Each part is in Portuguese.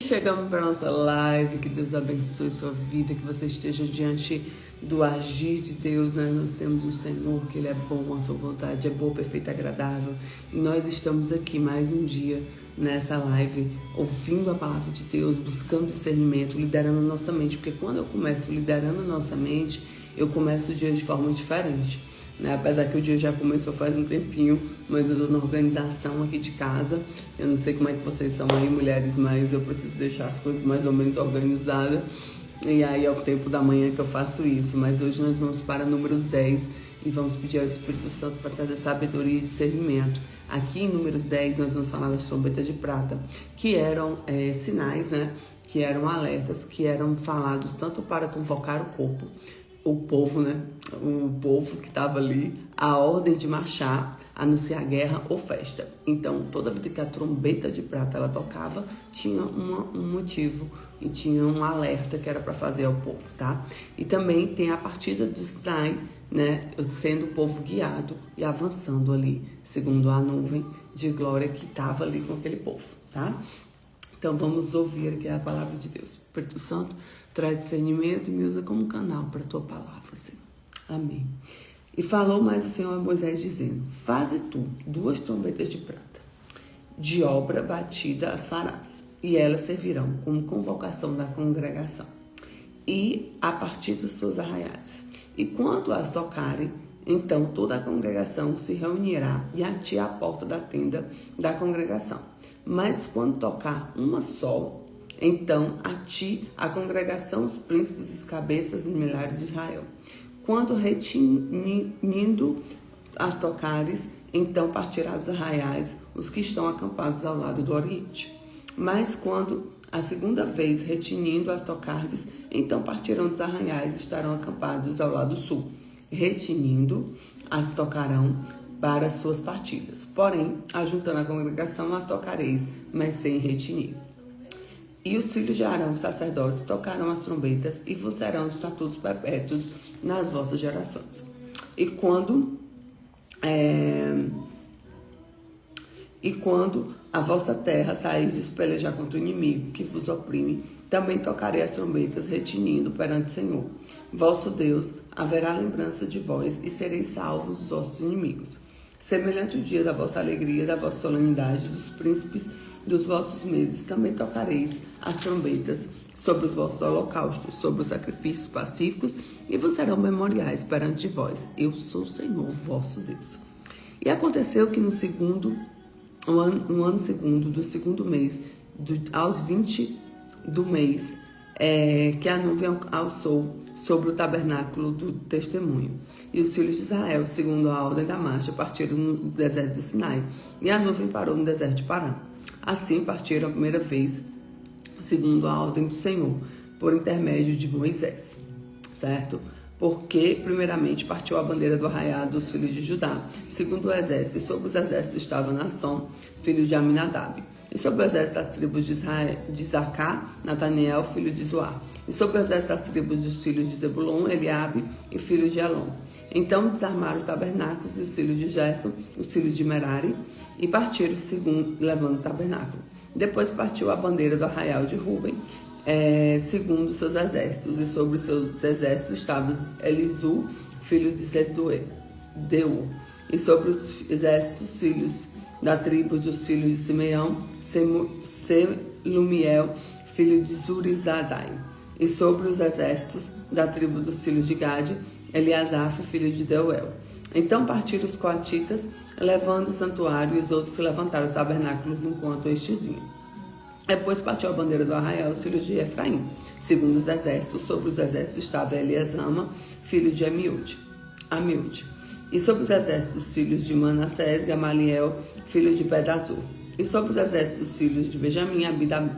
Chegamos para a nossa live, que Deus abençoe sua vida, que você esteja diante do agir de Deus, né? Nós temos um Senhor, que Ele é bom, a sua vontade é boa, perfeita, agradável. E nós estamos aqui mais um dia nessa live, ouvindo a palavra de Deus, buscando discernimento, liderando a nossa mente. Porque quando eu começo liderando a nossa mente, eu começo o dia de forma diferente, né? Apesar que o dia já começou faz um tempinho, mas eu estou na organização aqui de casa. Eu não sei como é que vocês são aí, mulheres, mas eu preciso deixar as coisas mais ou menos organizadas. E aí é o tempo da manhã que eu faço isso. Mas hoje nós vamos para Números 10 e vamos pedir ao Espírito Santo para trazer sabedoria e discernimento. Aqui em Números 10 nós vamos falar das trombetas de prata, que eram sinais, né? Que eram alertas, que eram falados tanto para convocar o povo, né? O povo que estava ali, a ordem de marchar, anunciar guerra ou festa. Então, toda vez que a trombeta de prata ela tocava, tinha um motivo e tinha um alerta que era para fazer ao povo, tá? E também tem a partida do Sinai, né? Sendo o povo guiado e avançando ali, segundo a nuvem de glória que estava ali com aquele povo, tá? Então, vamos ouvir aqui a palavra de Deus. Espírito Santo, traz discernimento e me usa como canal para a tua palavra, Senhor. Amém. E falou mais o Senhor a Moisés, dizendo: faze tu 2 trombetas de prata, de obra batida as farás, e elas servirão como convocação da congregação, e a partir dos seus arraiais. E quando as tocarem, então toda a congregação se reunirá e a ti à porta da tenda da congregação. Mas quando tocar uma só, então a ti a congregação, os príncipes, os cabeças e milhares de Israel. Quando retinindo as tocares, então partirá dos arraiais os que estão acampados ao lado do oriente. Mas quando a segunda vez retinindo as tocares, então partirão dos arraiais e estarão acampados ao lado sul. Retinindo as tocarão para as suas partidas. Porém, ajuntando a congregação, as tocareis, mas sem retinir. E os filhos de Arão, sacerdotes, tocarão as trombetas e vos serão os estatutos perpétuos nas vossas gerações. E quando a vossa terra sairdes pelejar contra o inimigo que vos oprime, também tocarei as trombetas, retinindo perante o Senhor, vosso Deus. Haverá lembrança de vós e sereis salvos dos vossos inimigos. Semelhante o dia da vossa alegria, da vossa solenidade, dos príncipes dos vossos meses, também tocareis as trombetas sobre os vossos holocaustos, sobre os sacrifícios pacíficos, e vos serão memoriais perante vós. Eu sou o Senhor, vosso Deus. E aconteceu que no ano segundo do segundo mês, aos 20 do mês, que a nuvem alçou sobre o tabernáculo do testemunho. E os filhos de Israel, segundo a ordem da marcha, partiram no deserto de Sinai, e a nuvem parou no deserto de Pará. Assim partiram a primeira vez, segundo a ordem do Senhor, por intermédio de Moisés, certo? Porque, primeiramente, partiu a bandeira do arraial dos filhos de Judá, segundo o exército, e sobre os exércitos estava Naasson, filho de Aminadab. E sobre o exército das tribos de Zacá, Nataniel, filho de Zoar. E sobre o exército das tribos dos filhos de Zebulon, Eliabe e filho de Elon. Então desarmaram os tabernáculos e os filhos de Gerson, os filhos de Merari, e partiram levando o tabernáculo. Depois partiu a bandeira do arraial de Ruben, segundo os seus exércitos. E sobre os seus exércitos estava Elisu, filho de Deu. E sobre os exércitos, filhos da tribo dos filhos de Simeão, Selumiel, filho de Zurizadai. E sobre os exércitos da tribo dos filhos de Gade, Eliasaf, filho de Deuel. Então partiram os coatitas, levando o santuário, e os outros se levantaram os tabernáculos enquanto estes vinham. Depois partiu a bandeira do arraial, os filhos de Efraim, segundo os exércitos. Sobre os exércitos estava Eliasama, filho de Amiúde. E sobre os exércitos dos filhos de Manassés, Gamaliel, filho de Pedazur. E sobre os exércitos dos filhos de Benjamim,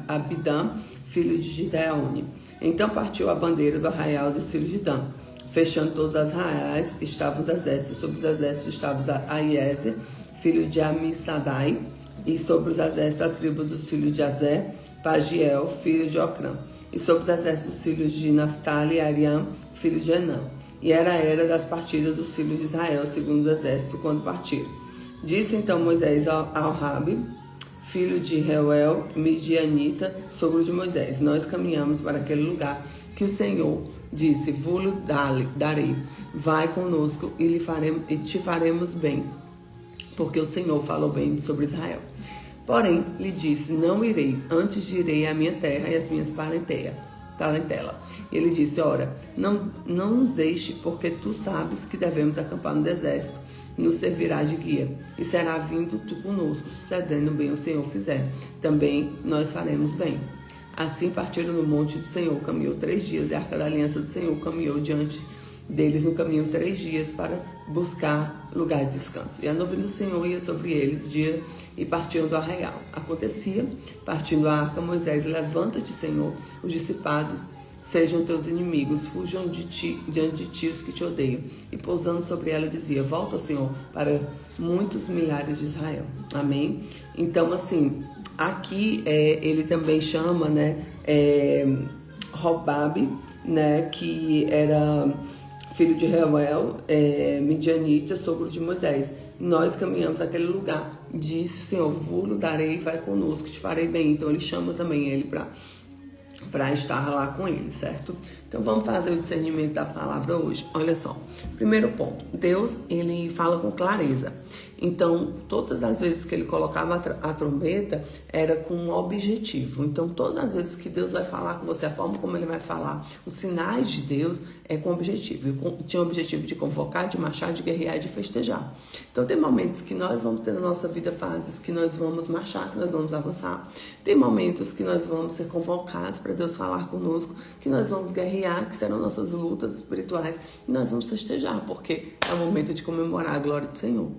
Abidã, filho de Gideone. Então partiu a bandeira do arraial dos filhos de Dan. Fechando todos os arraiais, estavam os exércitos. Sobre os exércitos estava Aiézer, filho de Amissadai. E sobre os exércitos da tribo dos filhos de Azer, Pagiel, filho de Ocrã. E sobre os exércitos dos filhos de Naphtali, Ariam, filho de Enã. E era a era das partidas dos filhos de Israel, segundo os exércitos, quando partiram. Disse então Moisés ao Rabi, filho de Reuel, midianita, sogro de Moisés. Nós caminhamos para aquele lugar que o Senhor disse, vou-lhe darei, vai conosco e te faremos bem, porque o Senhor falou bem sobre Israel. Porém, lhe disse, não irei, antes irei à minha terra e às minhas parentela. Ele disse, ora, não nos deixe, porque tu sabes que devemos acampar no deserto, nos servirá de guia, e será vindo tu conosco, sucedendo bem o Senhor fizer, também nós faremos bem. Assim partiram no monte do Senhor, caminhou 3 dias, e a arca da aliança do Senhor caminhou diante deles no caminho 3 dias para buscar lugar de descanso. E a nuvem do Senhor ia sobre eles dia e partiam do arraial. Acontecia, partindo a arca, Moisés, levanta-te, Senhor, os dissipados sejam teus inimigos, fujam diante de ti os que te odeiam. E pousando sobre ela dizia, volta, Senhor, para muitos milhares de Israel. Amém? Então, assim, aqui ele também chama, Robabe, que era filho de Reuel, midianita, sogro de Moisés. Nós caminhamos aquele lugar. Disse o Senhor, vou-lhe darei, vai conosco, te farei bem. Então ele chama também ele para estar lá com ele, certo? Então vamos fazer o discernimento da palavra hoje. Olha só, primeiro ponto, Deus, ele fala com clareza. Então, todas as vezes que ele colocava a trombeta, era com um objetivo. Então, todas as vezes que Deus vai falar com você, a forma como ele vai falar, os sinais de Deus é com objetivo. Tinha o objetivo de convocar, de marchar, de guerrear e de festejar. Então, tem momentos que nós vamos ter na nossa vida fases que nós vamos marchar, que nós vamos avançar. Tem momentos que nós vamos ser convocados para Deus falar conosco, que nós vamos guerrear, que serão nossas lutas espirituais, e nós vamos festejar, porque é o momento de comemorar a glória do Senhor.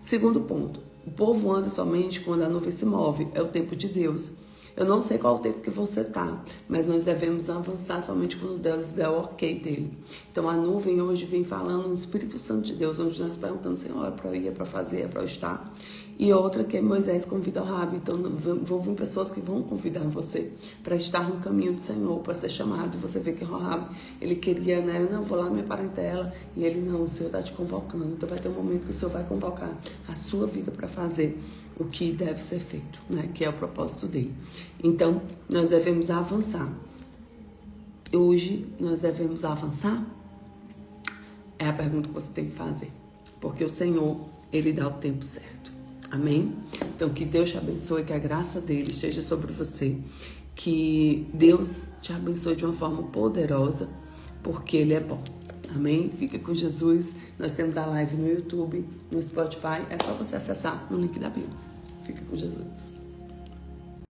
Segundo ponto, o povo anda somente quando a nuvem se move, é o tempo de Deus. Eu não sei qual o tempo que você está, mas nós devemos avançar somente quando Deus der o ok dele. Então a nuvem hoje vem falando no Espírito Santo de Deus, onde nós perguntamos, Senhor, é para eu ir, é para fazer, é para eu estar. E outra que Moisés convida o Rabi. Então vão vir pessoas que vão convidar você para estar no caminho do Senhor, para ser chamado. E você vê que o Rabi, ele queria, não, vou lá na minha parentela. E ele, não, o Senhor está te convocando. Então vai ter um momento que o Senhor vai convocar a sua vida para fazer o que deve ser feito, que é o propósito dele. Então nós devemos avançar. Hoje nós devemos avançar? É a pergunta que você tem que fazer. Porque o Senhor, ele dá o tempo certo. Amém? Então, que Deus te abençoe, que a graça dele esteja sobre você. Que Deus te abençoe de uma forma poderosa, porque ele é bom. Amém? Fica com Jesus. Nós temos a live no YouTube, no Spotify. É só você acessar no link da Bíblia. Fica com Jesus.